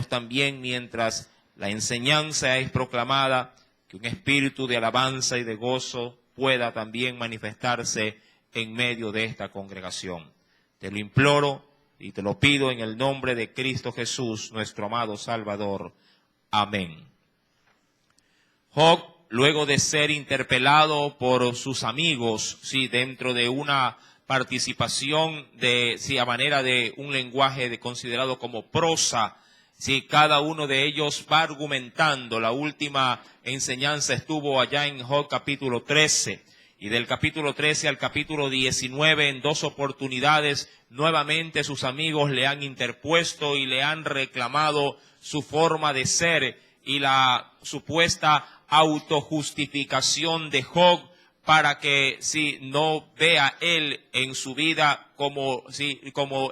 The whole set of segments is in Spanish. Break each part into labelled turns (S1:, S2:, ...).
S1: también mientras la enseñanza es proclamada, que un espíritu de alabanza y de gozo pueda también manifestarse en medio de esta congregación. Te lo imploro y te lo pido en el nombre de Cristo Jesús, nuestro amado Salvador. Amén. Job, luego de ser interpelado por sus amigos, dentro de una participación a manera de un lenguaje considerado como prosa, cada uno de ellos va argumentando. La última enseñanza estuvo allá en Job capítulo 13, y del capítulo 13 al capítulo 19, en 2 oportunidades, nuevamente sus amigos le han interpuesto y le han reclamado su forma de ser y la supuesta autojustificación de Job, para que no vea él en su vida como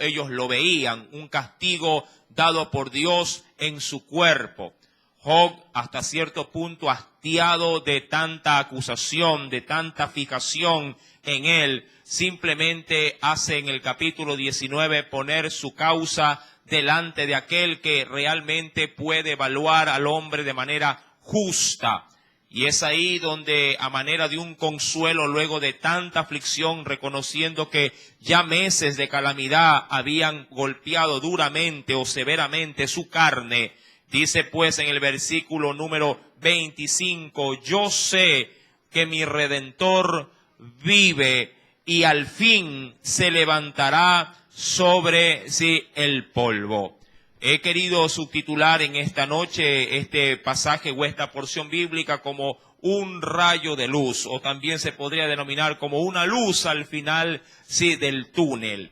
S1: ellos lo veían, un castigo dado por Dios en su cuerpo. Job, hasta cierto punto hastiado de tanta acusación, de tanta fijación en él, simplemente hace en el capítulo 19 poner su causa delante de aquel que realmente puede evaluar al hombre de manera justa. Y es ahí donde, a manera de un consuelo, luego de tanta aflicción, reconociendo que ya meses de calamidad habían golpeado duramente o severamente su carne, dice pues en el versículo número 25, yo sé que mi Redentor vive y al fin se levantará sobre el polvo. He querido subtitular en esta noche este pasaje o esta porción bíblica como un rayo de luz, o también se podría denominar como una luz al final del túnel.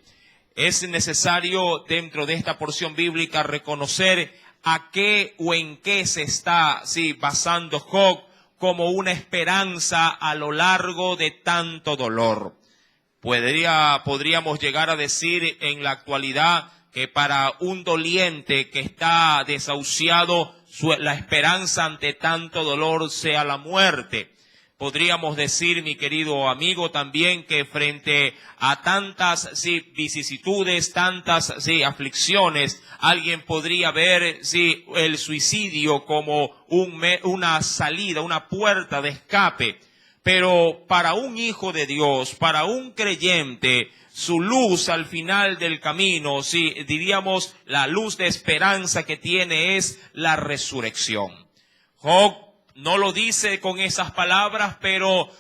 S1: Es necesario dentro de esta porción bíblica reconocer a qué o en qué se está basando Job como una esperanza a lo largo de tanto dolor. Podríamos llegar a decir en la actualidad que para un doliente que está desahuciado, la esperanza ante tanto dolor sea la muerte. Podríamos decir, mi querido amigo, también que frente a tantas vicisitudes, tantas aflicciones, alguien podría ver el suicidio como una salida, una puerta de escape. Pero para un hijo de Dios, para un creyente, su luz al final del camino, diríamos la luz de esperanza que tiene es la resurrección. Job no lo dice con esas palabras, pero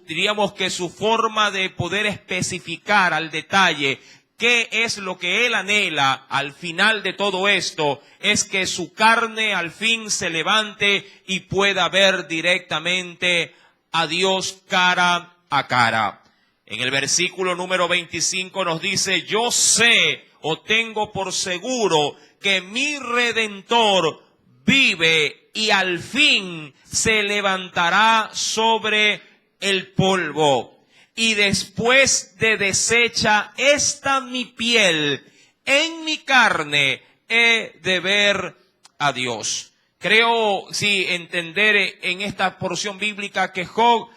S1: diríamos que su forma de poder especificar al detalle qué es lo que él anhela al final de todo esto, es que su carne al fin se levante y pueda ver directamente a Dios cara a cara. En el versículo número 25 nos dice, yo sé o tengo por seguro que mi Redentor vive y al fin se levantará sobre el polvo. Y después de deshecha esta mi piel, en mi carne he de ver a Dios. Creo, entender en esta porción bíblica que Job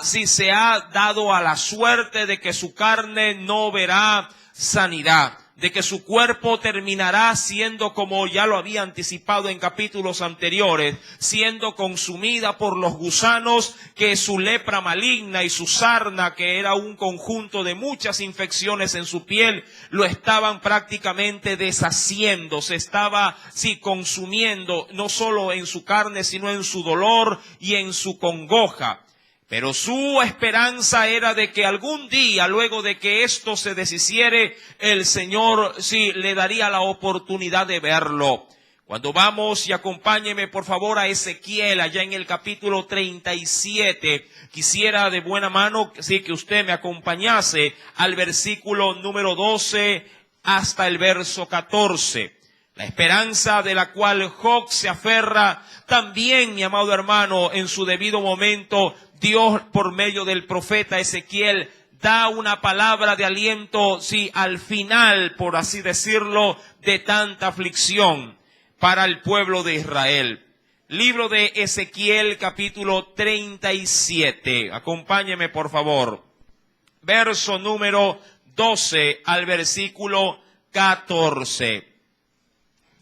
S1: se ha dado a la suerte de que su carne no verá sanidad, de que su cuerpo terminará siendo, como ya lo había anticipado en capítulos anteriores, siendo consumida por los gusanos, que su lepra maligna y su sarna, que era un conjunto de muchas infecciones en su piel, lo estaban prácticamente deshaciendo, se estaba consumiendo, no solo en su carne, sino en su dolor y en su congoja. Pero su esperanza era de que algún día, luego de que esto se deshiciere, el Señor le daría la oportunidad de verlo. Cuando vamos, y acompáñeme por favor a Ezequiel, allá en el capítulo 37, quisiera de buena mano que usted me acompañase al versículo número 12 hasta el verso 14. La esperanza de la cual Job se aferra, también, mi amado hermano, en su debido momento, Dios por medio del profeta Ezequiel da una palabra de aliento, al final, por así decirlo, de tanta aflicción para el pueblo de Israel. Libro de Ezequiel, capítulo 37. Acompáñeme, por favor. Verso número 12 al versículo 14.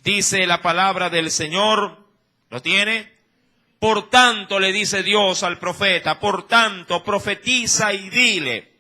S1: Dice la palabra del Señor, ¿lo tiene? Por tanto, le dice Dios al profeta, por tanto, profetiza y dile,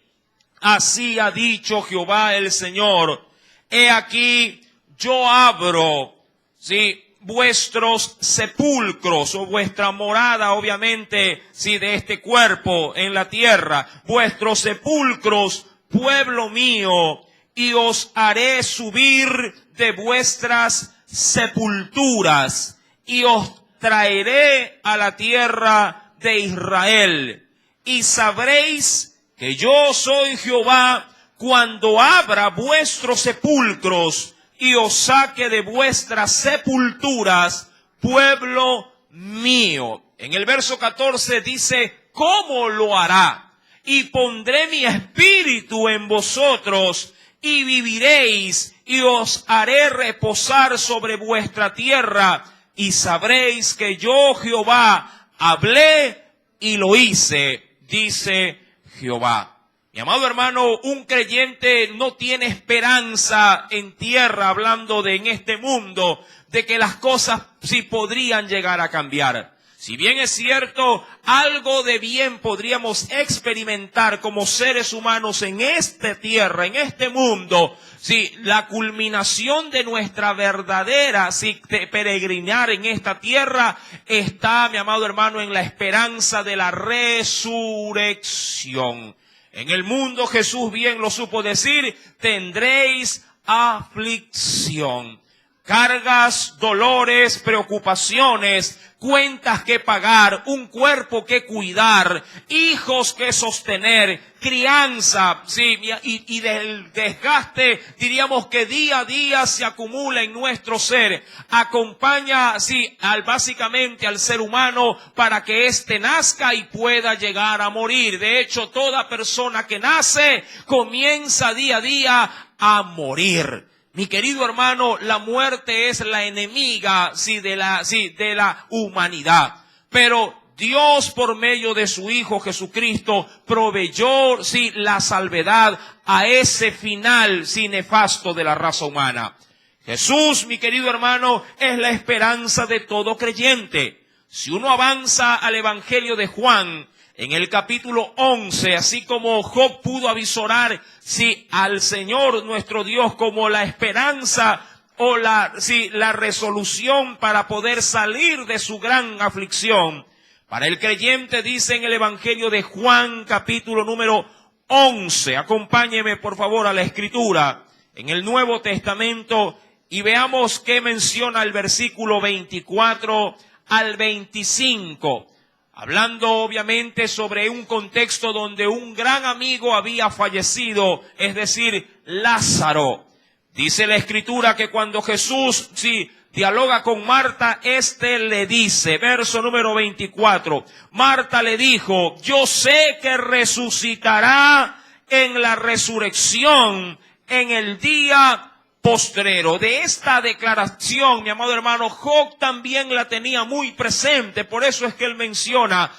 S1: así ha dicho Jehová el Señor, he aquí, yo abro, ¿sí?, vuestros sepulcros o vuestra morada, obviamente, sí, de este cuerpo en la tierra, vuestros sepulcros, pueblo mío, y os haré subir de vuestras sepulturas, y os traeré a la tierra de Israel, y sabréis que yo soy Jehová cuando abra vuestros sepulcros, y os saque de vuestras sepulturas, pueblo mío. En el verso 14 dice, ¿cómo lo hará? Y pondré mi espíritu en vosotros, y viviréis, y os haré reposar sobre vuestra tierra, y sabréis que yo, Jehová, hablé y lo hice, dice Jehová. Mi amado hermano, un creyente no tiene esperanza en tierra, hablando de en este mundo, de que las cosas sí podrían llegar a cambiar. Si bien es cierto, algo de bien podríamos experimentar como seres humanos en esta tierra, en este mundo, si la culminación de nuestra verdadera de peregrinar en esta tierra está, mi amado hermano, en la esperanza de la resurrección. En el mundo, Jesús bien lo supo decir, tendréis aflicción, cargas, dolores, preocupaciones, cuentas que pagar, un cuerpo que cuidar, hijos que sostener, crianza, sí, y del desgaste, diríamos que día a día se acumula en nuestro ser, acompaña, sí, básicamente al ser humano para que éste nazca y pueda llegar a morir. De hecho, toda persona que nace comienza día a día a morir. Mi querido hermano, la muerte es la enemiga, de la humanidad. Pero Dios, por medio de su Hijo Jesucristo, proveyó, la salvedad a ese final, nefasto de la raza humana. Jesús, mi querido hermano, es la esperanza de todo creyente. Si uno avanza al Evangelio de Juan, en el capítulo 11, así como Job pudo avisorar, al Señor nuestro Dios como la esperanza o la resolución para poder salir de su gran aflicción. Para el creyente dice en el Evangelio de Juan, capítulo número 11, acompáñeme por favor a la Escritura, en el Nuevo Testamento, y veamos qué menciona el versículo 24 al 25. Hablando obviamente sobre un contexto donde un gran amigo había fallecido, es decir, Lázaro. Dice la Escritura que cuando Jesús, dialoga con Marta, le dice, verso número 24, Marta le dijo, yo sé que resucitará en la resurrección en el día postrero. De esta declaración, mi amado hermano, Job también la tenía muy presente. Por eso es que él menciona,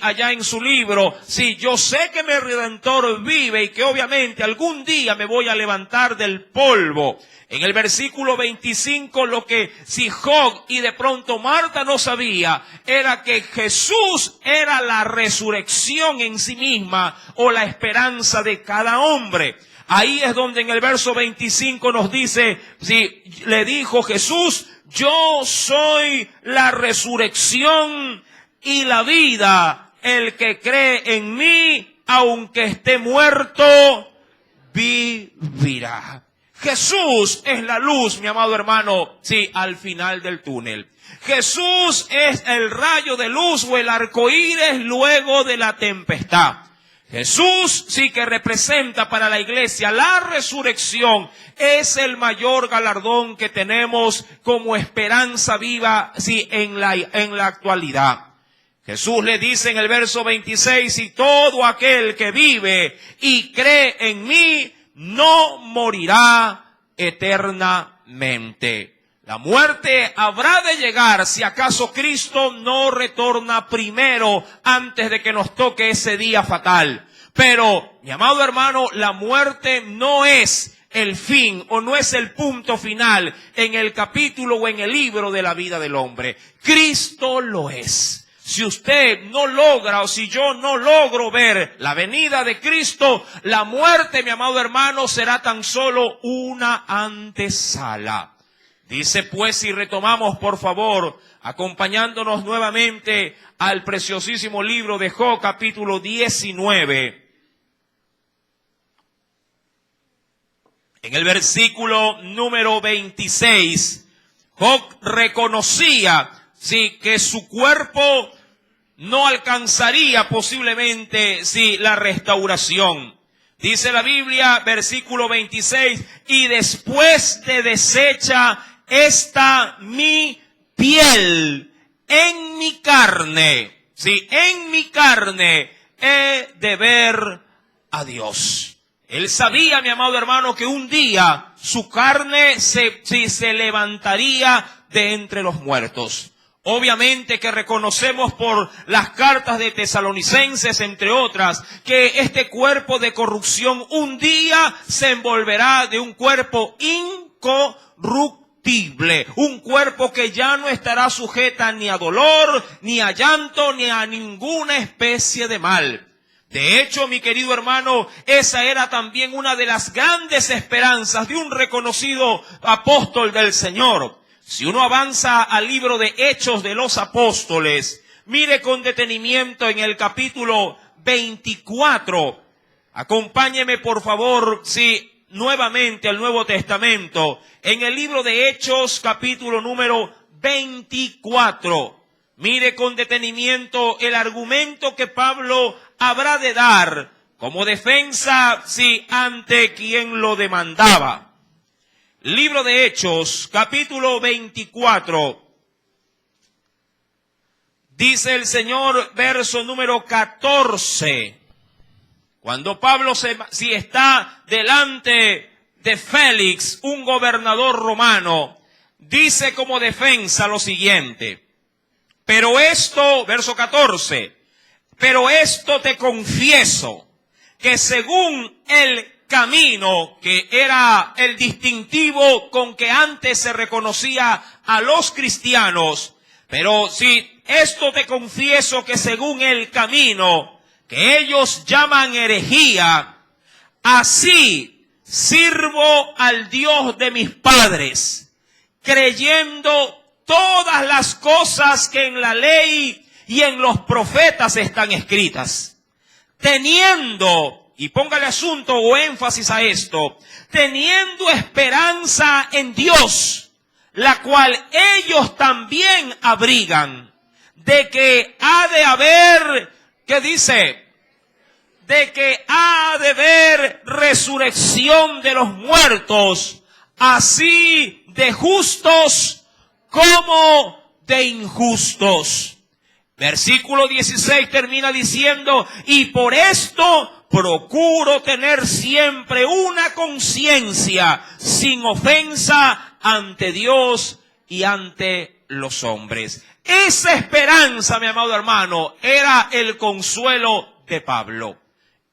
S1: allá en su libro, yo sé que mi Redentor vive y que obviamente algún día me voy a levantar del polvo. En el versículo 25, lo que Job y de pronto Marta no sabía, era que Jesús era la resurrección en sí misma o la esperanza de cada hombre. Ahí es donde en el verso 25 nos dice, le dijo Jesús, yo soy la resurrección y la vida. El que cree en mí, aunque esté muerto, vivirá. Jesús es la luz, mi amado hermano, al final del túnel. Jesús es el rayo de luz o el arcoíris luego de la tempestad. Jesús que representa para la iglesia la resurrección, es el mayor galardón que tenemos como esperanza viva, en la actualidad. Jesús le dice en el verso 26, y todo aquel que vive y cree en mí, no morirá eternamente. La muerte habrá de llegar si acaso Cristo no retorna primero antes de que nos toque ese día fatal. Pero, mi amado hermano, la muerte no es el fin o no es el punto final en el capítulo o en el libro de la vida del hombre. Cristo lo es. Si usted no logra o si yo no logro ver la venida de Cristo, la muerte, mi amado hermano, será tan solo una antesala. Dice pues, si retomamos por favor, acompañándonos nuevamente al preciosísimo libro de Job, capítulo 19. En el versículo número 26, Job reconocía, sí, que su cuerpo no alcanzaría posiblemente, sí, la restauración. Dice la Biblia, versículo 26, y después de deshecha está mi piel en mi carne. Sí, en mi carne he de ver a Dios. Él sabía, mi amado hermano, que un día su carne se levantaría de entre los muertos. Obviamente que reconocemos por las cartas de Tesalonicenses, entre otras, que este cuerpo de corrupción un día se envolverá de un cuerpo incorruptible, un cuerpo que ya no estará sujeta ni a dolor, ni a llanto, ni a ninguna especie de mal. De hecho, mi querido hermano, esa era también una de las grandes esperanzas de un reconocido apóstol del Señor. Si uno avanza al libro de Hechos de los Apóstoles, mire con detenimiento en el capítulo 24. Acompáñeme por favor, sí, nuevamente al Nuevo Testamento. En el libro de Hechos, capítulo número 24. Mire con detenimiento el argumento que Pablo habrá de dar como defensa, sí, ante quien lo demandaba. Libro de Hechos, capítulo 24. Dice el Señor, verso número 14. Cuando Pablo si está delante de Félix, un gobernador romano, dice como defensa lo siguiente. Pero esto, verso 14, pero esto te confieso, que según el camino, que era el distintivo con que antes se reconocía a los cristianos, pero sí, esto te confieso que según el camino que ellos llaman herejía, así sirvo al Dios de mis padres, creyendo todas las cosas que en la ley y en los profetas están escritas, teniendo, y póngale asunto o énfasis a esto, teniendo esperanza en Dios, la cual ellos también abrigan, de que ha de haber, ¿qué dice? De que ha de haber resurrección de los muertos, así de justos como de injustos. Versículo 16 termina diciendo, y por esto procuro tener siempre una conciencia sin ofensa ante Dios y ante los hombres. Esa esperanza, mi amado hermano, era el consuelo de Pablo.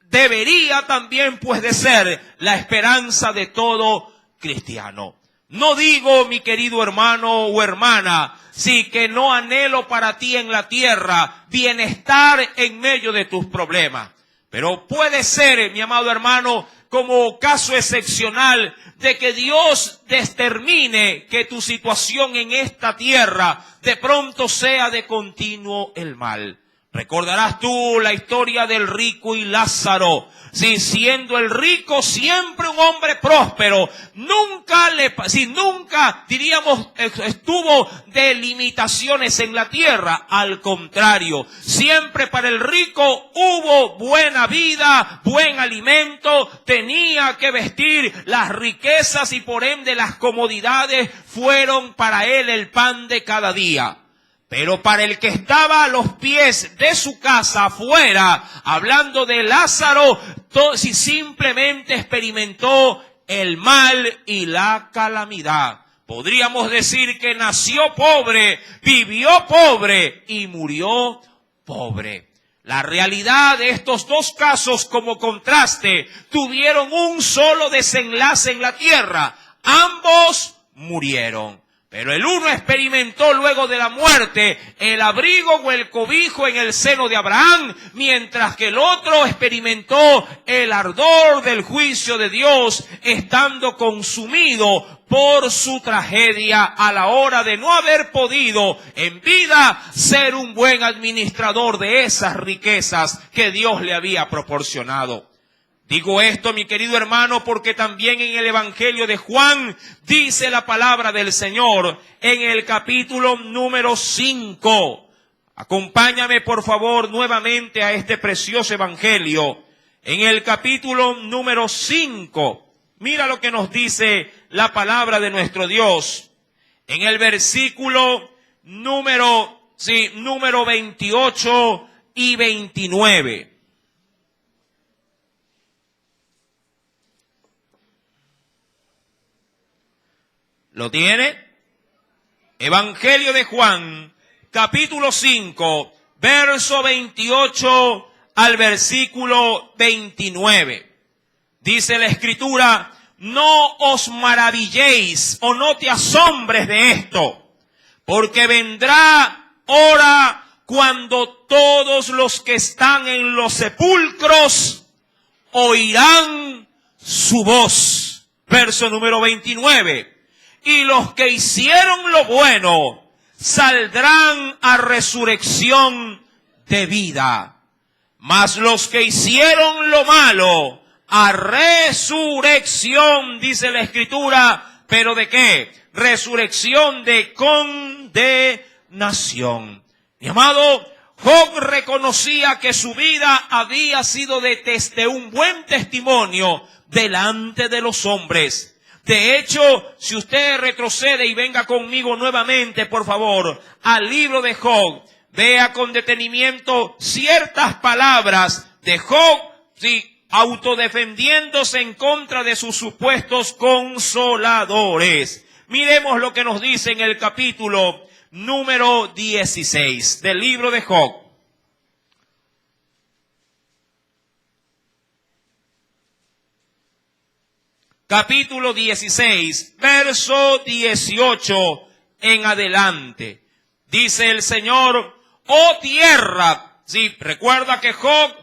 S1: Debería también pues de ser la esperanza de todo cristiano. No digo, mi querido hermano o hermana, sí, que no anhelo para ti en la tierra bienestar en medio de tus problemas. Pero puede ser, mi amado hermano, como caso excepcional de que Dios determine que tu situación en esta tierra de pronto sea de continuo el mal. Recordarás tú la historia del rico y Lázaro. Sí, siendo el rico siempre un hombre próspero, nunca diríamos estuvo de limitaciones en la tierra. Al contrario, siempre para el rico hubo buena vida, buen alimento, tenía que vestir, las riquezas y por ende las comodidades fueron para él el pan de cada día. Pero para el que estaba a los pies de su casa afuera, hablando de Lázaro, si simplemente experimentó el mal y la calamidad. Podríamos decir que nació pobre, vivió pobre y murió pobre. La realidad de estos dos casos como contraste tuvieron un solo desenlace en la tierra. Ambos murieron. Pero el uno experimentó luego de la muerte el abrigo o el cobijo en el seno de Abraham, mientras que el otro experimentó el ardor del juicio de Dios, estando consumido por su tragedia a la hora de no haber podido en vida ser un buen administrador de esas riquezas que Dios le había proporcionado. Digo esto, mi querido hermano, porque también en el Evangelio de Juan dice la palabra del Señor en el capítulo número 5. Acompáñame, por favor, nuevamente a este precioso Evangelio. En el capítulo número 5, mira lo que nos dice la palabra de nuestro Dios. En el versículo número 28 y 29. ¿Lo tiene? Evangelio de Juan, capítulo 5, verso 28 al versículo 29. Dice la Escritura: no os maravilléis o no te asombres de esto, porque vendrá hora cuando todos los que están en los sepulcros oirán su voz. Verso número 29. Y los que hicieron lo bueno saldrán a resurrección de vida. Mas los que hicieron lo malo a resurrección, dice la Escritura, ¿pero de qué? Resurrección de condenación. Mi amado, Job reconocía que su vida había sido de un buen testimonio delante de los hombres. De hecho, si usted retrocede y venga conmigo nuevamente, por favor, al libro de Job, vea con detenimiento ciertas palabras de Job, autodefendiéndose en contra de sus supuestos consoladores. Miremos lo que nos dice en el capítulo número 16 del libro de Job. Capítulo 16, verso 18 en adelante. Dice el Señor: oh tierra. Sí, recuerda que Job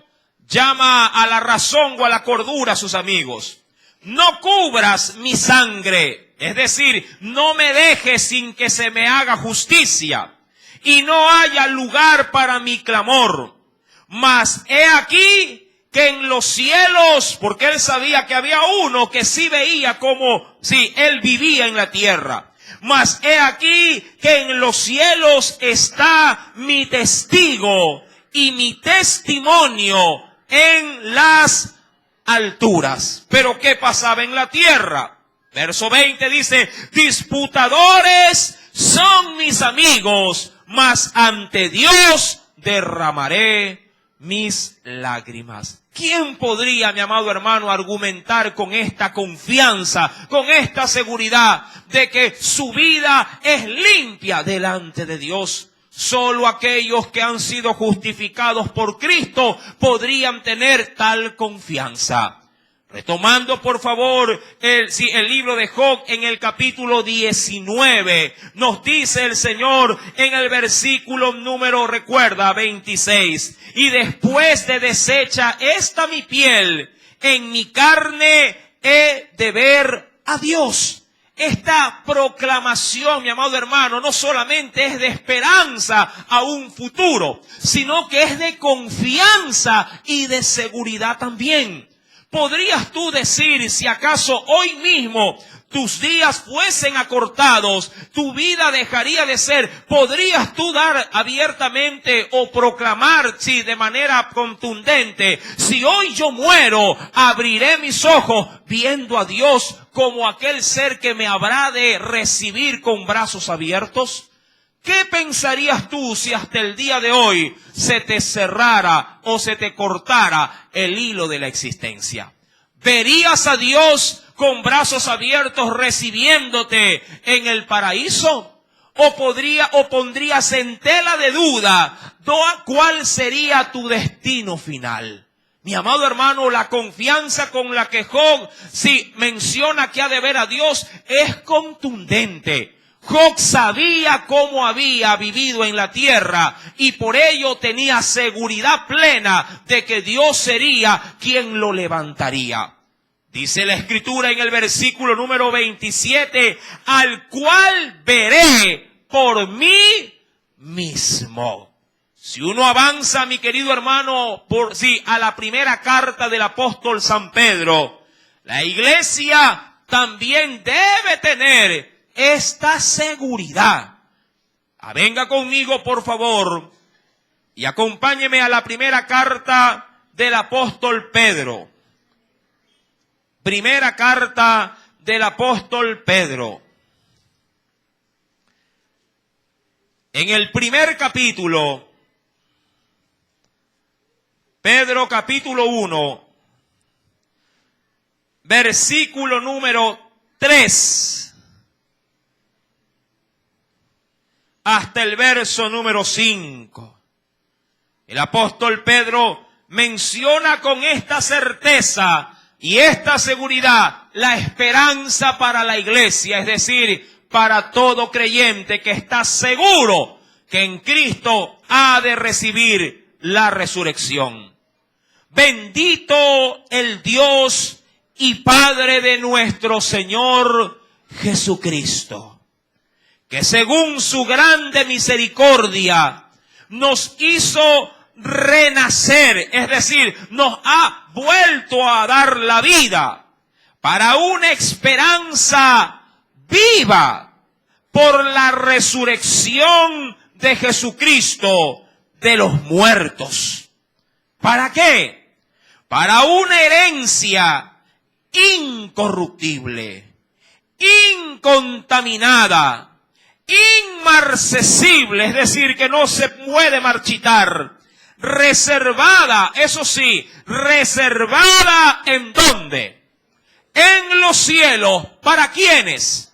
S1: llama a la razón o a la cordura a sus amigos. No cubras mi sangre, es decir, no me dejes sin que se me haga justicia, y no haya lugar para mi clamor. Mas he aquí que en los cielos, porque él sabía que había uno que sí veía como él vivía en la tierra. Mas he aquí que en los cielos está mi testigo y mi testimonio en las alturas. Pero ¿qué pasaba en la tierra? Verso 20 dice: disputadores son mis amigos, mas ante Dios derramaré mis lágrimas. ¿Quién podría, mi amado hermano, argumentar con esta confianza, con esta seguridad de que su vida es limpia delante de Dios? Solo aquellos que han sido justificados por Cristo podrían tener tal confianza. Retomando, por favor, el libro de Job en el capítulo 19, nos dice el Señor en el versículo número, 26. Y después de deshecha esta mi piel, en mi carne he de ver a Dios. Esta proclamación, mi amado hermano, no solamente es de esperanza a un futuro, sino que es de confianza y de seguridad también. ¿Podrías tú decir, si acaso hoy mismo tus días fuesen acortados, tu vida dejaría de ser? ¿Podrías tú dar abiertamente o proclamar, de manera contundente: si hoy yo muero, abriré mis ojos viendo a Dios como aquel ser que me habrá de recibir con brazos abiertos? ¿Qué pensarías tú si hasta el día de hoy se te cerrara o se te cortara el hilo de la existencia? ¿Verías a Dios con brazos abiertos recibiéndote en el paraíso? o pondrías en tela de duda cuál sería tu destino final. Mi amado hermano, la confianza con la que Job menciona que ha de ver a Dios es contundente. Job sabía cómo había vivido en la tierra y por ello tenía seguridad plena de que Dios sería quien lo levantaría. Dice la Escritura en el versículo número 27, al cual veré por mí mismo. Si uno avanza, mi querido hermano, a la primera carta del apóstol San Pedro, la iglesia también debe tener esta seguridad. Venga conmigo, por favor, y acompáñeme a la primera carta del apóstol Pedro. Primera carta del apóstol Pedro. En el primer capítulo, Pedro capítulo 1, versículo número 3, hasta el verso número 5. El apóstol Pedro menciona con esta certeza y esta seguridad la esperanza para la iglesia, es decir, para todo creyente que está seguro que en Cristo ha de recibir la resurrección. Bendito el Dios y Padre de nuestro Señor Jesucristo, que según su grande misericordia nos hizo renacer, es decir, nos ha vuelto a dar la vida para una esperanza viva por la resurrección de Jesucristo de los muertos. ¿Para qué? Para una herencia incorruptible, incontaminada, inmarcesible, es decir, que no se puede marchitar, reservada, eso sí, reservada ¿en dónde? En los cielos. ¿Para quiénes?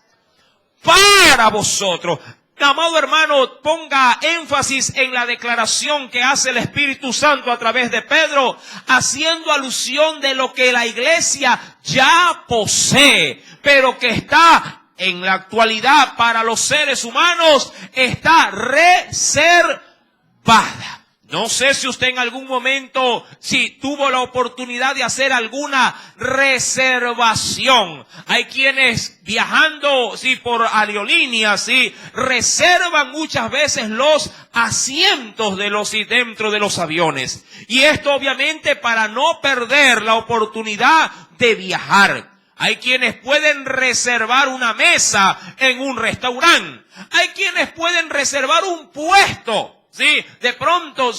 S1: Para vosotros. Amado hermano, ponga énfasis en la declaración que hace el Espíritu Santo a través de Pedro, haciendo alusión de lo que la iglesia ya posee, pero que está en la actualidad para los seres humanos, está reservada. No sé si usted en algún momento tuvo la oportunidad de hacer alguna reservación. Hay quienes viajando por aerolíneas reservan muchas veces los asientos dentro de los aviones. Y esto obviamente para no perder la oportunidad de viajar. Hay quienes pueden reservar una mesa en un restaurante. Hay quienes pueden reservar un puesto. De pronto,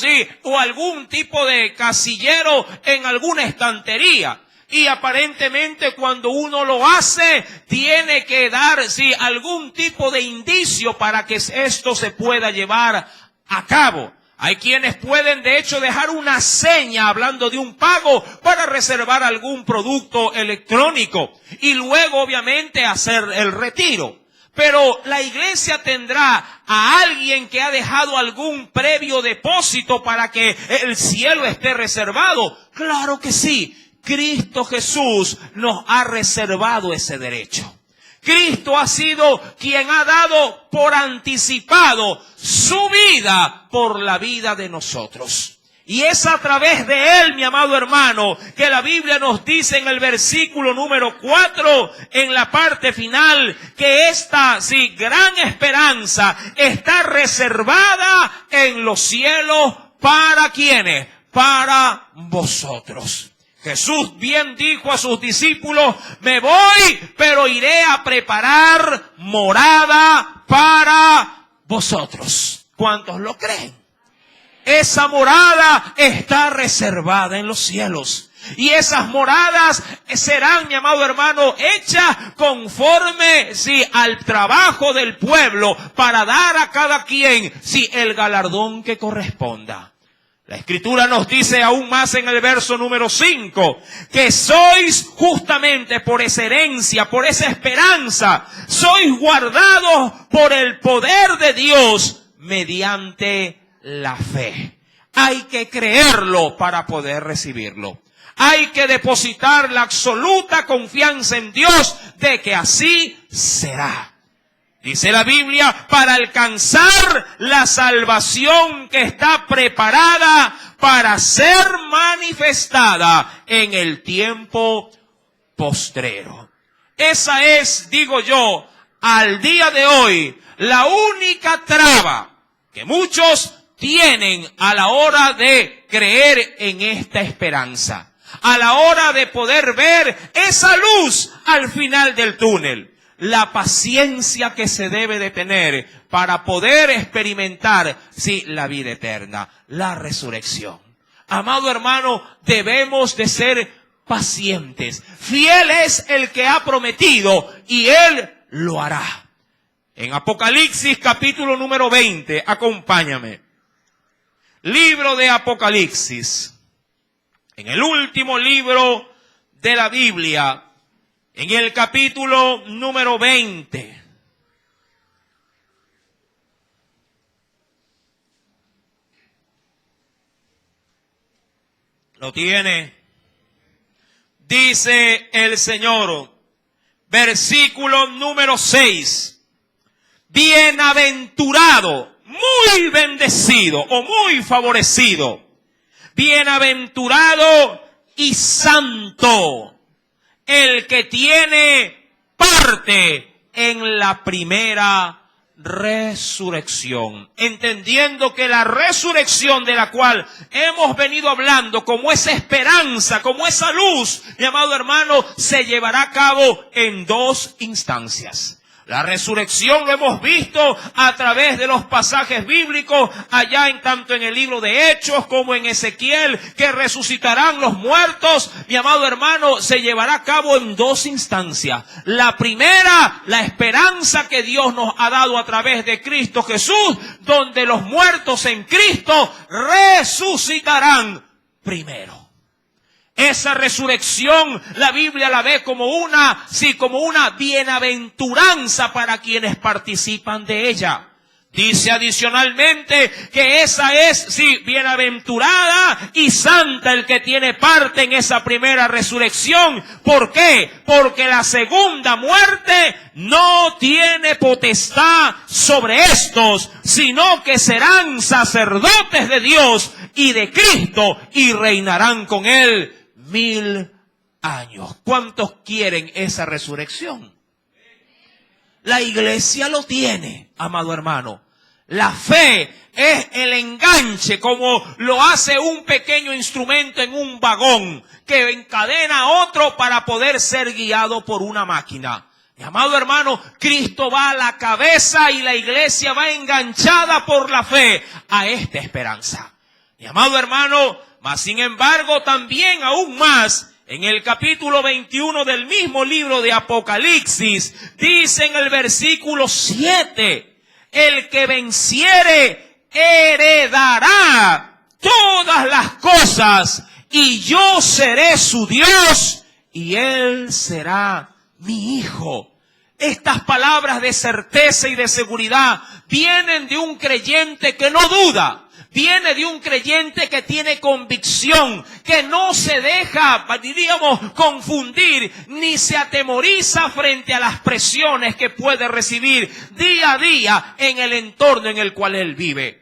S1: o algún tipo de casillero en alguna estantería. Y aparentemente cuando uno lo hace, tiene que dar, algún tipo de indicio para que esto se pueda llevar a cabo. Hay quienes pueden de hecho dejar una seña hablando de un pago para reservar algún producto electrónico. Y luego obviamente hacer el retiro. Pero la iglesia tendrá a alguien que ha dejado algún previo depósito para que el cielo esté reservado. Claro que sí. Cristo Jesús nos ha reservado ese derecho. Cristo ha sido quien ha dado por anticipado su vida por la vida de nosotros. Y es a través de Él, mi amado hermano, que la Biblia nos dice en el versículo número 4, en la parte final, que esta, gran esperanza está reservada en los cielos. ¿Para quiénes? Para vosotros. Jesús bien dijo a sus discípulos, me voy, pero iré a preparar morada para vosotros. ¿Cuántos lo creen? Esa morada está reservada en los cielos. Y esas moradas serán, mi amado hermano, hechas conforme, al trabajo del pueblo para dar a cada quien, el galardón que corresponda. La Escritura nos dice aún más en el verso número 5, que sois justamente por esa herencia, por esa esperanza, sois guardados por el poder de Dios mediante la fe. Hay que creerlo para poder recibirlo. Hay que depositar la absoluta confianza en Dios de que así será. Dice la Biblia, para alcanzar la salvación que está preparada para ser manifestada en el tiempo postrero. Esa es, digo yo, al día de hoy, la única traba que muchos tienen a la hora de creer en esta esperanza, a la hora de poder ver esa luz al final del túnel. La paciencia que se debe de tener para poder experimentar, sí, la vida eterna, la resurrección. Amado hermano, debemos de ser pacientes. Fiel es el que ha prometido y Él lo hará. En Apocalipsis capítulo número 20, acompáñame. Libro de Apocalipsis. En el último libro de la Biblia, en el capítulo número 20. ¿Lo tiene? Dice el Señor, versículo número 6. Bienaventurado, muy bendecido o muy favorecido. Bienaventurado y santo el que tiene parte en la primera resurrección. Entendiendo que la resurrección de la cual hemos venido hablando, como esa esperanza, como esa luz, mi amado hermano, se llevará a cabo en dos instancias. La resurrección lo hemos visto a través de los pasajes bíblicos, allá en tanto en el libro de Hechos como en Ezequiel, que resucitarán los muertos. Mi amado hermano, se llevará a cabo en dos instancias. La primera, la esperanza que Dios nos ha dado a través de Cristo Jesús, donde los muertos en Cristo resucitarán primero. Esa resurrección, la Biblia la ve como una bienaventuranza para quienes participan de ella. Dice adicionalmente que esa es, bienaventurada y santa el que tiene parte en esa primera resurrección. ¿Por qué? Porque la segunda muerte no tiene potestad sobre estos, sino que serán sacerdotes de Dios y de Cristo y reinarán con Él 1000 años. ¿Cuántos quieren esa resurrección? La iglesia lo tiene, amado hermano. La fe es el enganche, como lo hace un pequeño instrumento en un vagón que encadena a otro para poder ser guiado por una máquina. Mi amado hermano, Cristo va a la cabeza y la iglesia va enganchada por la fe a esta esperanza. Mi amado hermano, mas sin embargo también aún más, en el capítulo 21 del mismo libro de Apocalipsis, dice en el versículo 7, el que venciere heredará todas las cosas y yo seré su Dios y él será mi hijo. Estas palabras de certeza y de seguridad vienen de un creyente que no duda. Viene de un creyente que tiene convicción, que no se deja, confundir, ni se atemoriza frente a las presiones que puede recibir día a día en el entorno en el cual él vive.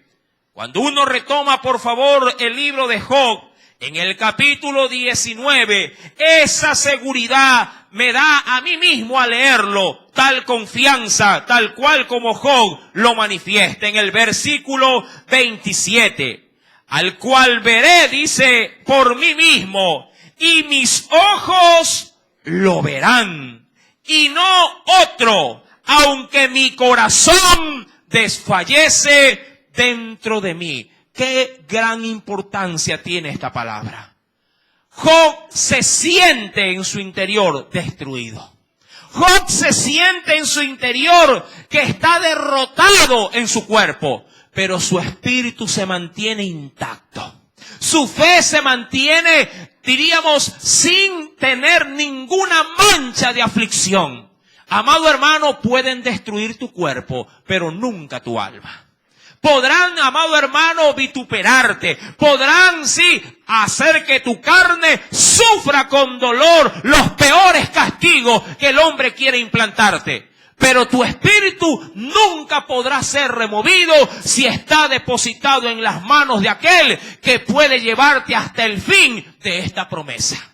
S1: Cuando uno retoma, por favor, el libro de Job, en el capítulo 19, esa seguridad me da a mí mismo al leerlo, tal confianza, tal cual como Job lo manifiesta en el versículo 27. Al cual veré, dice, por mí mismo, y mis ojos lo verán, y no otro, aunque mi corazón desfallece dentro de mí. Qué gran importancia tiene esta palabra. Job se siente en su interior destruido. Job se siente en su interior que está derrotado en su cuerpo, pero su espíritu se mantiene intacto. Su fe se mantiene, diríamos, sin tener ninguna mancha de aflicción. Amado hermano, pueden destruir tu cuerpo, pero nunca tu alma. Podrán, amado hermano, vituperarte. Podrán, sí, hacer que tu carne sufra con dolor los peores castigos que el hombre quiere implantarte. Pero tu espíritu nunca podrá ser removido si está depositado en las manos de aquel que puede llevarte hasta el fin de esta promesa.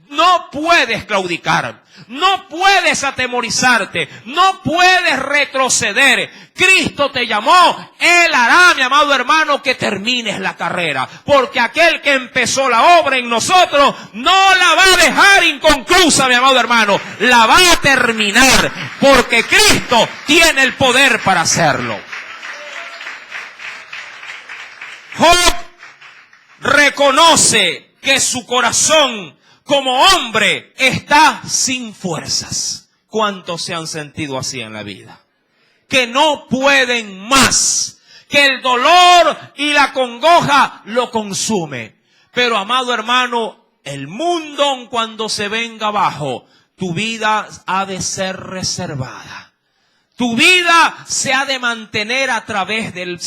S1: No puedes claudicar, no puedes atemorizarte, no puedes retroceder. Cristo te llamó, Él hará, mi amado hermano, que termines la carrera. Porque aquel que empezó la obra en nosotros no la va a dejar inconclusa, mi amado hermano. La va a terminar, porque Cristo tiene el poder para hacerlo. Job reconoce que su corazón como hombre está sin fuerzas. ¿Cuántos se han sentido así en la vida? Que no pueden más, que el dolor y la congoja lo consume. Pero amado hermano, el mundo cuando se venga abajo, tu vida ha de ser reservada. Tu vida se ha de mantener a través del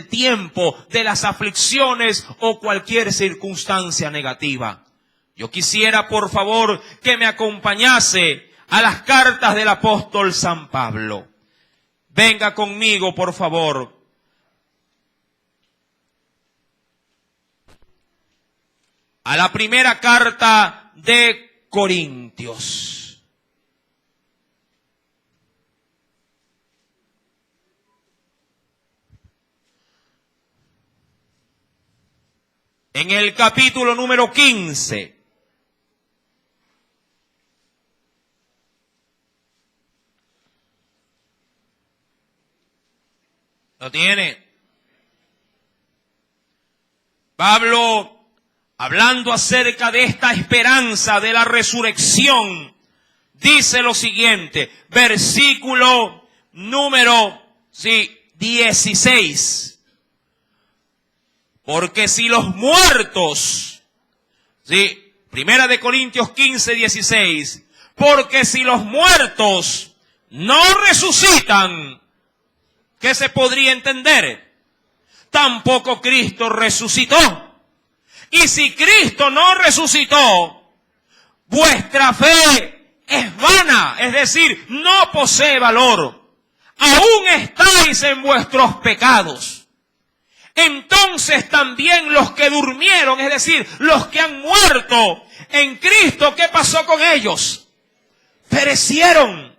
S1: tiempo, de las aflicciones o cualquier circunstancia negativa. Yo quisiera, por favor, que me acompañase a las cartas del apóstol San Pablo. Venga conmigo, por favor. A la primera carta de Corintios. En el capítulo número 15. ¿Lo tiene? Pablo, hablando acerca de esta esperanza de la resurrección, dice lo siguiente, versículo número 16. Porque si los muertos, Primera de Corintios 15, 16, porque si los muertos no resucitan, ¿qué se podría entender? Tampoco Cristo resucitó. Y si Cristo no resucitó, vuestra fe es vana, es decir, no posee valor. Aún estáis en vuestros pecados. Entonces también los que durmieron, es decir, los que han muerto en Cristo, ¿qué pasó con ellos? Perecieron.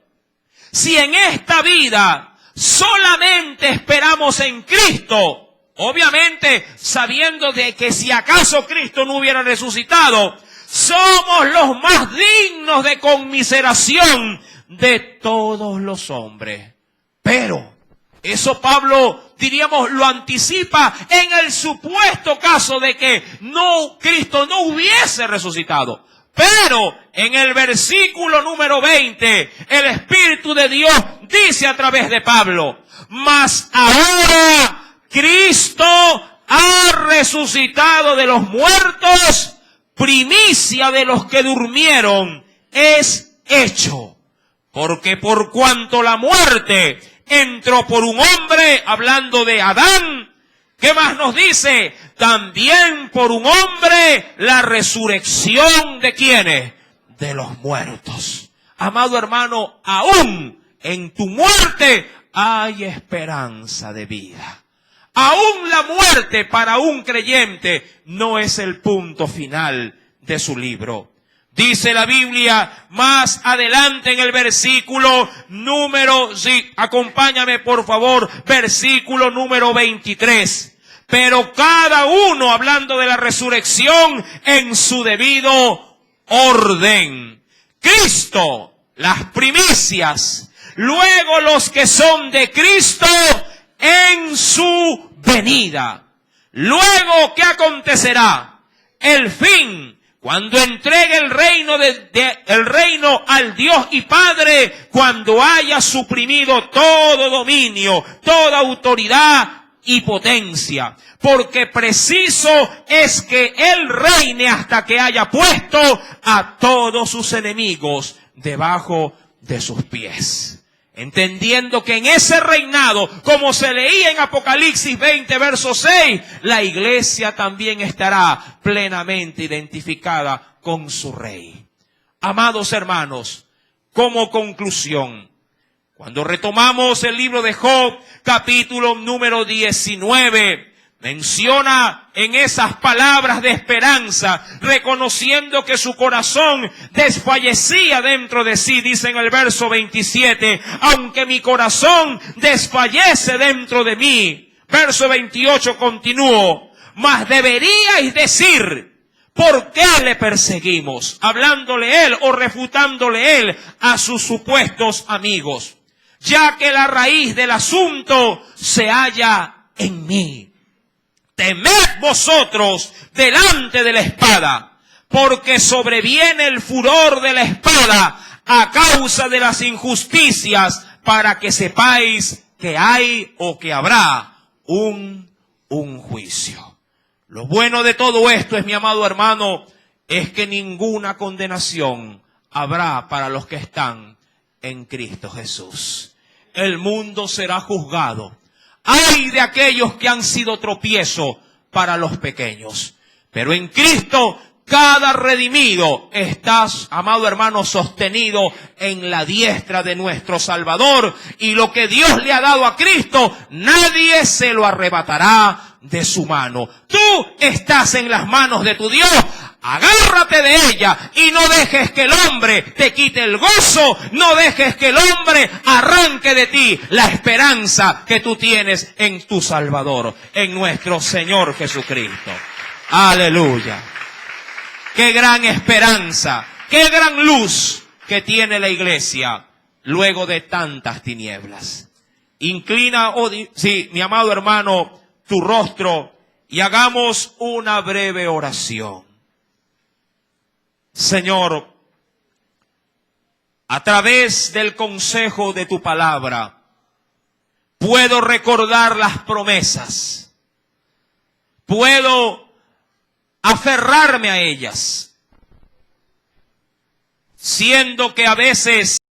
S1: Si en esta vida solamente esperamos en Cristo, obviamente sabiendo de que si acaso Cristo no hubiera resucitado, somos los más dignos de conmiseración de todos los hombres. Pero eso Pablo, diríamos, lo anticipa en el supuesto caso de que Cristo no hubiese resucitado. Pero en el versículo número 20, el Espíritu de Dios dice a través de Pablo, mas ahora Cristo ha resucitado de los muertos, primicia de los que durmieron es hecho. Porque por cuanto la muerte entró por un hombre, hablando de Adán, ¿qué más nos dice? También por un hombre la resurrección de ¿quiénes? De los muertos. Amado hermano, aún en tu muerte hay esperanza de vida. Aún la muerte para un creyente no es el punto final de su libro. Dice la Biblia más adelante en el versículo número, acompáñame por favor, versículo número 23. Pero cada uno, hablando de la resurrección, en su debido orden. Cristo, las primicias. Luego los que son de Cristo en su venida. Luego, ¿qué acontecerá? El fin, cuando entregue el reino el reino al Dios y Padre, cuando haya suprimido todo dominio, toda autoridad y potencia, porque preciso es que Él reine hasta que haya puesto a todos sus enemigos debajo de sus pies. Entendiendo que en ese reinado, como se leía en Apocalipsis 20, verso 6, la iglesia también estará plenamente identificada con su Rey. Amados hermanos, como conclusión, cuando retomamos el libro de Job, capítulo número 19, menciona en esas palabras de esperanza, reconociendo que su corazón desfallecía dentro de sí, dice en el verso 27, aunque mi corazón desfallece dentro de mí. Verso 28 continúo, mas deberíais decir, ¿por qué le perseguimos? Hablándole él o refutándole él a sus supuestos amigos, ya que la raíz del asunto se halla en mí. Temed vosotros delante de la espada, porque sobreviene el furor de la espada a causa de las injusticias, para que sepáis que hay o que habrá un juicio. Lo bueno de todo esto es, mi amado hermano, es que ninguna condenación habrá para los que están en Cristo Jesús. El mundo será juzgado. Ay de aquellos que han sido tropiezo para los pequeños. Pero en Cristo cada redimido está, amado hermano, sostenido en la diestra de nuestro Salvador. Y lo que Dios le ha dado a Cristo, nadie se lo arrebatará de su mano. Tú estás en las manos de tu Dios. Agárrate de ella y no dejes que el hombre te quite el gozo, no dejes que el hombre arranque de ti la esperanza que tú tienes en tu Salvador, en nuestro Señor Jesucristo. Aleluya. Qué gran esperanza, qué gran luz que tiene la iglesia luego de tantas tinieblas. Inclina, sí, mi amado hermano, tu rostro y hagamos una breve oración. Señor, a través del consejo de tu palabra, puedo recordar las promesas, puedo aferrarme a ellas, siendo que a veces